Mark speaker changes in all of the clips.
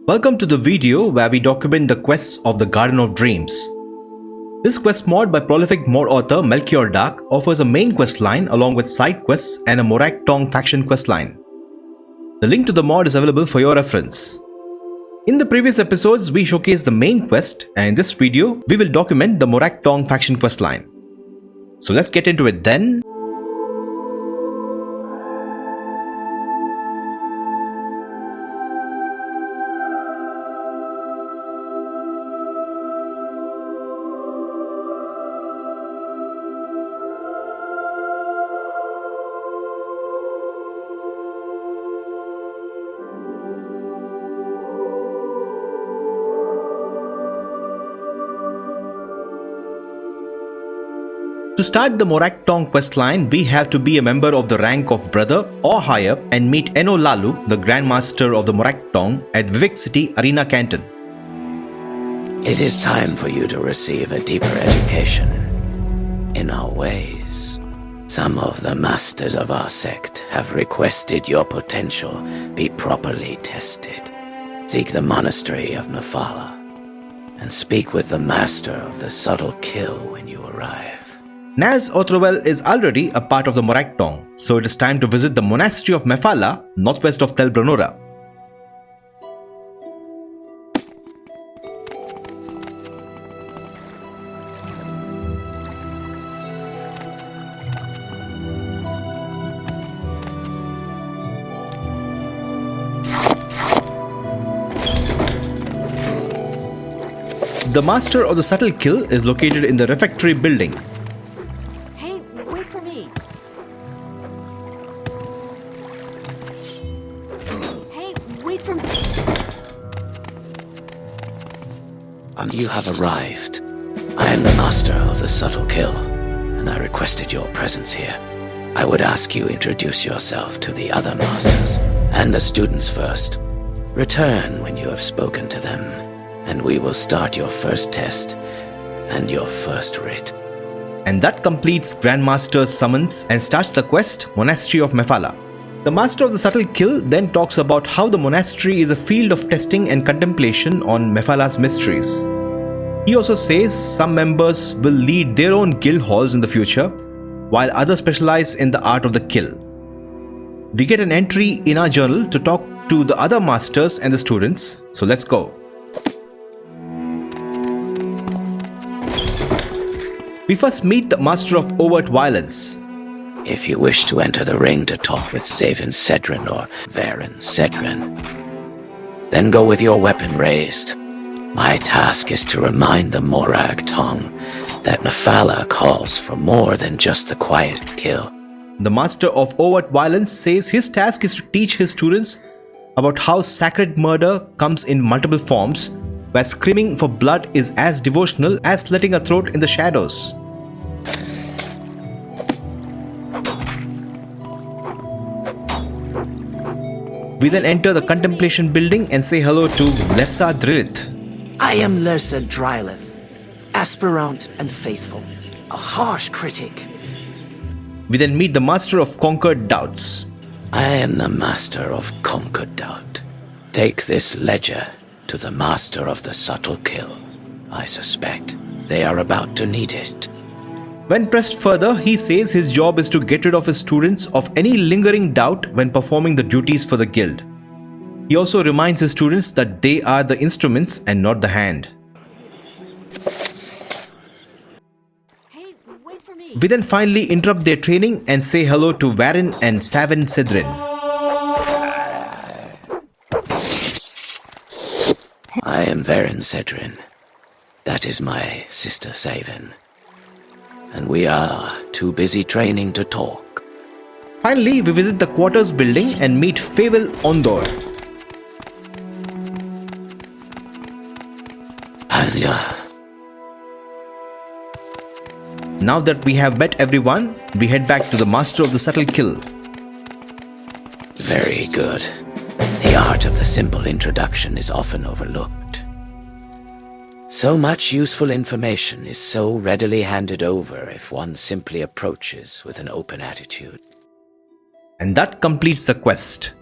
Speaker 1: Welcome to the video where we document the quests of the Garden of Dreams. This quest mod by prolific mod author Melchior Dark offers a main quest line along with side quests and a Morak Tong faction quest line. The link to the mod is available for your reference. In the previous episodes, we showcased the main quest, and in this video, we will document the Morak Tong faction quest line. So let's get into it then. To start the Morak Tong questline, we have to be a member of the rank of Brother or higher and meet Eno Lalu, the Grandmaster of the Morak Tong, at Vivek City, Arena Canton.
Speaker 2: It is time for you to receive a deeper education in our ways. Some of the masters of our sect have requested your potential be properly tested. Seek the monastery of Mythical and speak with the master of the subtle kill when you arrive.
Speaker 1: Naz Othrawell is already a part of the Morak Tong, so it is time to visit the monastery of Mythical, northwest of Tel Bronora. The master of the subtle kill is located in the refectory building.
Speaker 2: You have arrived. I am the master of the subtle kill, and I requested your presence here. I would ask you introduce yourself to the other masters, and the students first. Return when you have spoken to them, and we will start your first test and your first writ.
Speaker 1: And that completes Grandmaster's summons and starts the quest, Monastery of Mythical. The Master of the Subtle Kill then talks about how the monastery is a field of testing and contemplation on Mythical's mysteries. He also says some members will lead their own guild halls in the future, while others specialize in the art of the kill. We get an entry in our journal to talk to the other masters and the students, so let's go. We first meet the Master of Overt Violence.
Speaker 2: If you wish to enter the ring to talk with Savin Cedrin or Varen Cedrin, then go with your weapon raised. My task is to remind the Morak Tong that Mythical calls for more than just the quiet kill.
Speaker 1: The Master of Overt Violence says his task is to teach his students about how sacred murder comes in multiple forms, where screaming for blood is as devotional as slitting a throat in the shadows. We then enter the contemplation building and say hello to Lersa Drilith.
Speaker 3: I am Lersa Drilith, aspirant and faithful, a harsh critic.
Speaker 1: We then meet the Master of Conquered Doubts.
Speaker 2: I am the Master of Conquered Doubt. Take this ledger to the Master of the Subtle Kill. I suspect they are about to need it.
Speaker 1: When pressed further, he says his job is to get rid of his students of any lingering doubt when performing the duties for the guild. He also reminds his students that they are the instruments and not the hand.
Speaker 3: Hey, wait for me.
Speaker 1: We then finally interrupt their training and say hello to Varen and Savin Cedrin.
Speaker 2: I am Varen Cedrin. That is my sister Savin. And we are too busy training to talk.
Speaker 1: Finally, we visit the quarters building and meet Fable Ondor.
Speaker 2: Anya.
Speaker 1: Now that we have met everyone, we head back to the Master of the Subtle Kill.
Speaker 2: Very good. The art of the simple introduction is often overlooked. So much useful information is so readily handed over if one simply approaches with an open attitude.
Speaker 1: And that completes the quest.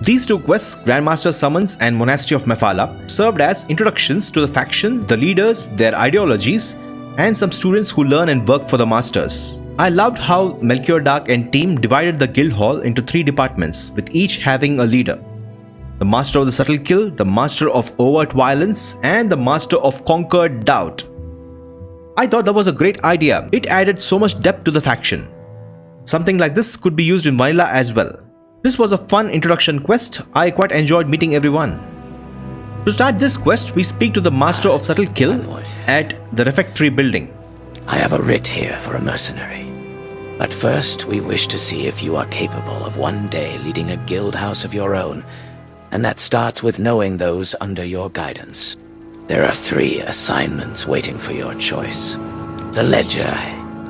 Speaker 1: These two quests, Grandmaster Summons and Monastery of Mephala, served as introductions to the faction, the leaders, their ideologies, and some students who learn and work for the masters. I loved how Melchior Dark and team divided the guild hall into 3 departments, with each having a leader. The Master of the Subtle Kill, the Master of Overt Violence, and the Master of Conquered Doubt. I thought that was a great idea. It added so much depth to the faction. Something like this could be used in vanilla as well. This was a fun introduction quest. I quite enjoyed meeting everyone. To start this quest, we speak to the Master of Subtle Kill at the refectory building.
Speaker 2: I have a writ here for a mercenary. But first, we wish to see if you are capable of one day leading a guild house of your own, and that starts with knowing those under your guidance. There are 3 assignments waiting for your choice. The ledger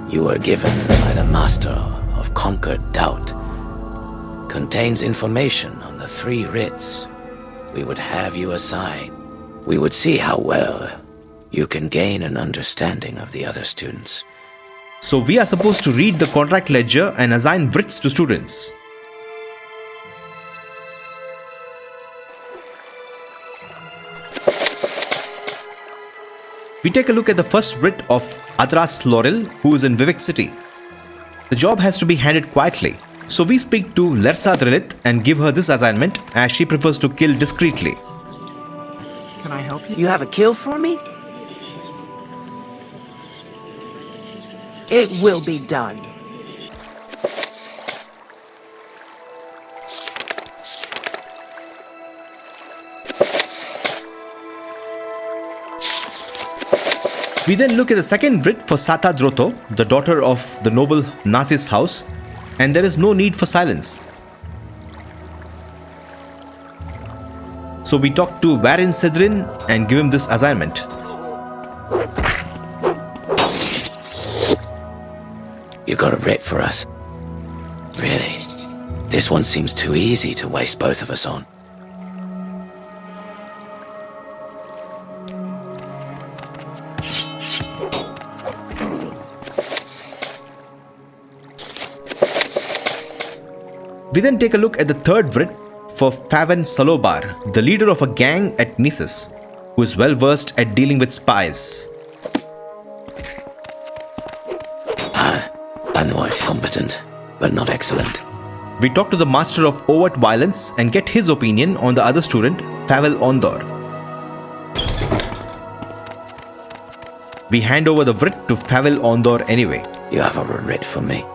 Speaker 2: you were given by the Master of Conquered Doubt contains information on the 3 writs we would have you assign. We would see how well you can gain an understanding of the other students.
Speaker 1: So we are supposed to read the contract ledger and assign writs to students. We take a look at the first writ of Adras Laurel, who is in Vivek City. The job has to be handed quietly, so we speak to Lersa Drilith and give her this assignment, as she prefers to kill discreetly.
Speaker 3: Can I help you? You have a kill for me? It will be done.
Speaker 1: We then look at the second writ for Sata Droto, the daughter of the noble Nazis house, and there is no need for silence. So we talk to Varin Sidrin and give him this assignment.
Speaker 2: You got a writ for us? Really? This one seems too easy to waste both of us on.
Speaker 1: We then take a look at the third writ for Favan Salobar, the leader of a gang at Nisus, who is well versed at dealing with spies.
Speaker 2: Unwise, competent, but not excellent.
Speaker 1: We talk to the Master of Overt Violence and get his opinion on the other student, Favel Ondor. We hand over the writ to Favel Ondor anyway.
Speaker 2: You have a writ for me.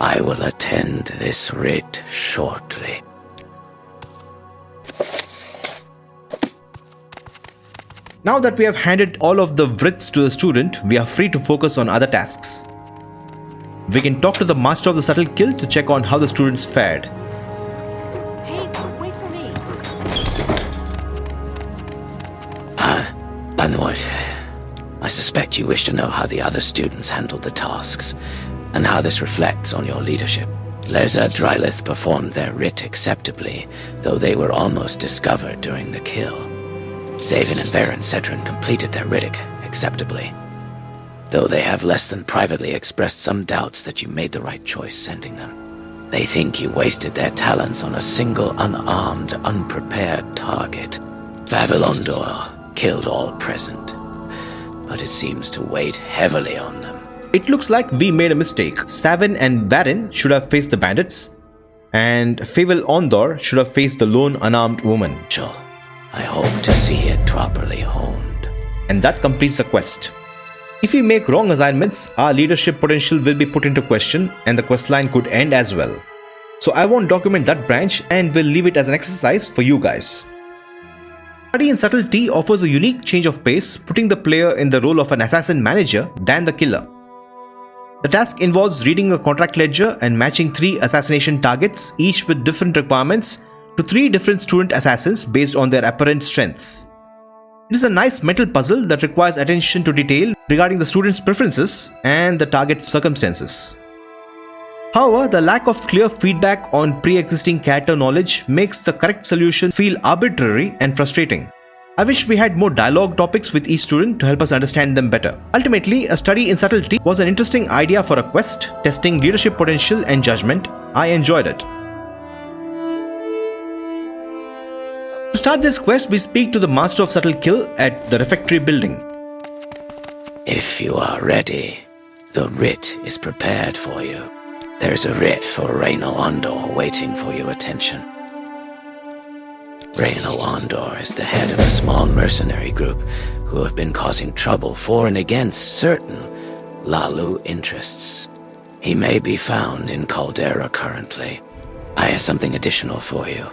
Speaker 2: I will attend this writ shortly.
Speaker 1: Now that we have handed all of the writs to the student, we are free to focus on other tasks. We can talk to the Master of the Subtle Kill to check on how the students fared.
Speaker 4: Hey, wait for me.
Speaker 2: Unwise, I suspect you wish to know how the other students handled the tasks, and how this reflects on your leadership. Lersa Drilith performed their writ acceptably, though they were almost discovered during the kill. Zavin and Baron Cetrin completed their writ acceptably, though they have less than privately expressed some doubts that you made the right choice sending them. They think you wasted their talents on a single unarmed, unprepared target. Babylondor killed all present, but it seems to weigh heavily on them.
Speaker 1: It looks like we made a mistake. Savin and Baron should have faced the bandits, and Favel Ondor should have faced the lone unarmed woman.
Speaker 2: Sure. I hope to see it properly honed.
Speaker 1: And that completes the quest. If we make wrong assignments, our leadership potential will be put into question and the questline could end as well. So I won't document that branch and will leave it as an exercise for you guys. Study in Subtlety offers a unique change of pace, putting the player in the role of an assassin manager than the killer. The task involves reading a contract ledger and matching 3 assassination targets, each with different requirements, to 3 different student assassins based on their apparent strengths. It is a nice mental puzzle that requires attention to detail regarding the student's preferences and the target's circumstances. However, the lack of clear feedback on pre-existing character knowledge makes the correct solution feel arbitrary and frustrating. I wish we had more dialogue topics with each student to help us understand them better. Ultimately, a study in subtlety was an interesting idea for a quest, testing leadership potential and judgment. I enjoyed it. To start this quest, we speak to the Master of Subtle Kill at the refectory building.
Speaker 2: If you are ready, the writ is prepared for you. There's a writ for Reino Ondor waiting for your attention. Reino Ondor is the head of a small mercenary group who have been causing trouble for and against certain Lalu interests. He may be found in Caldera currently. I have something additional for you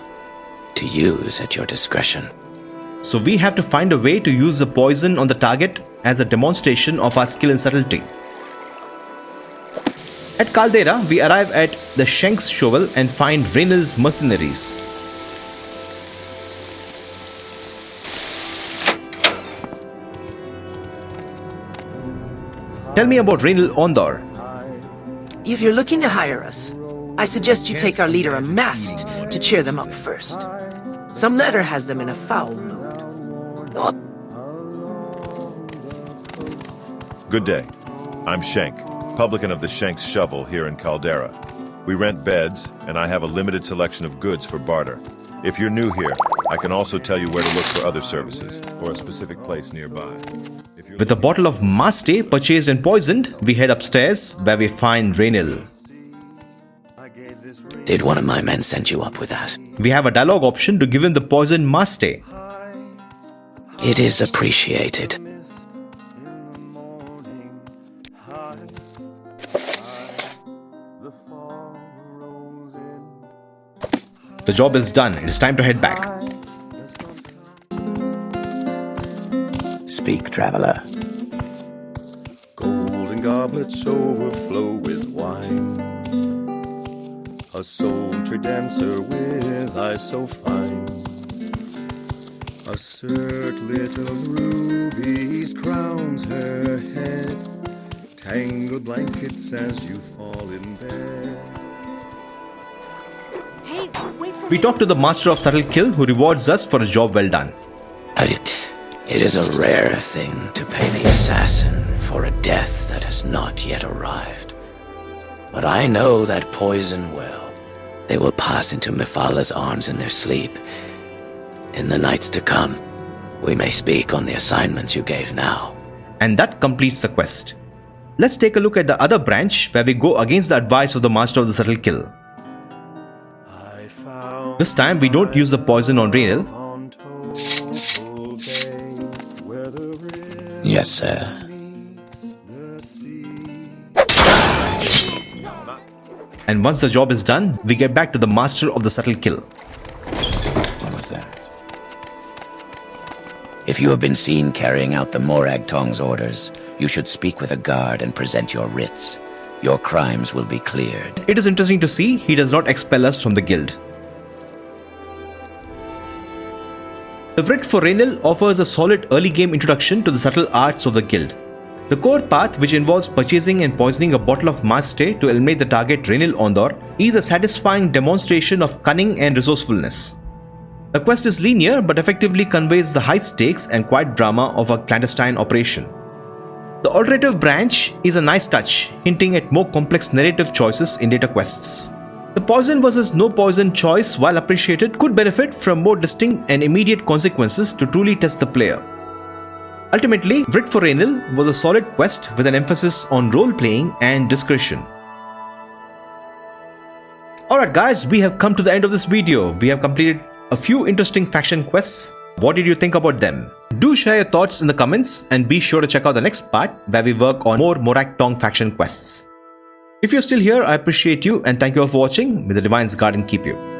Speaker 2: to use at your discretion.
Speaker 1: So we have to find a way to use the poison on the target as a demonstration of our skill in subtlety. At Caldera, we arrive at the Shenk's Shovel and find Raynel's mercenaries. Tell me about Reynel Ondor.
Speaker 3: If you're looking to hire us, I suggest you take our leader a mast to cheer them up first. Some letter has them in a foul mood. Oh.
Speaker 5: Good day. I'm Shank, publican of the Shenk's Shovel here in Caldera. We rent beds, and I have a limited selection of goods for barter. If you're new here, I can also tell you where to look for other services, or a specific place nearby.
Speaker 1: With a bottle of Maste purchased and poisoned, we head upstairs where we find Reynel.
Speaker 2: Did one of my men send you up with that?
Speaker 1: We have a dialogue option to give him the poisoned Maste.
Speaker 2: It is appreciated.
Speaker 1: The job is done. It is time to head back.
Speaker 2: Speak, traveler.
Speaker 6: Golden goblets overflow with wine. A sultry dancer with eyes so fine. A circlet of rubies crowns her head. Tangled blankets as you fall in bed.
Speaker 4: Hey, wait for
Speaker 1: We
Speaker 4: me.
Speaker 1: talk to the Master of Subtle Kill who rewards us for a job well done.
Speaker 2: It is a rare thing to pay the assassin for a death that has not yet arrived. But I know that poison well. They will pass into Mephalah's arms in their sleep. In the nights to come, we may speak on the assignments you gave now.
Speaker 1: And that completes the quest. Let's take a look at the other branch where we go against the advice of the Master of the Subtle Kill. This time we don't use the poison on Reynel.
Speaker 2: Yes, sir.
Speaker 1: And once the job is done, we get back to the Master of the Subtle Kill.
Speaker 2: What was that? If you have been seen carrying out the Morag Tong's orders, you should speak with a guard and present your writs. Your crimes will be cleared.
Speaker 1: It is interesting to see he does not expel us from the guild. The writ for Reynel offers a solid early game introduction to the subtle arts of the guild. The core path, which involves purchasing and poisoning a bottle of Maste to eliminate the target Reynel Ondor, is a satisfying demonstration of cunning and resourcefulness. The quest is linear but effectively conveys the high stakes and quiet drama of a clandestine operation. The alternative branch is a nice touch, hinting at more complex narrative choices in later quests. The poison versus no poison choice, while appreciated, could benefit from more distinct and immediate consequences to truly test the player. Ultimately, Writ for Reynel was a solid quest with an emphasis on role-playing and discretion. Alright guys, we have come to the end of this video. We have completed a few interesting faction quests. What did you think about them? Do share your thoughts in the comments and be sure to check out the next part where we work on more Morag Tong faction quests. If you're still here, I appreciate you and thank you all for watching. May the Divine's Garden keep you.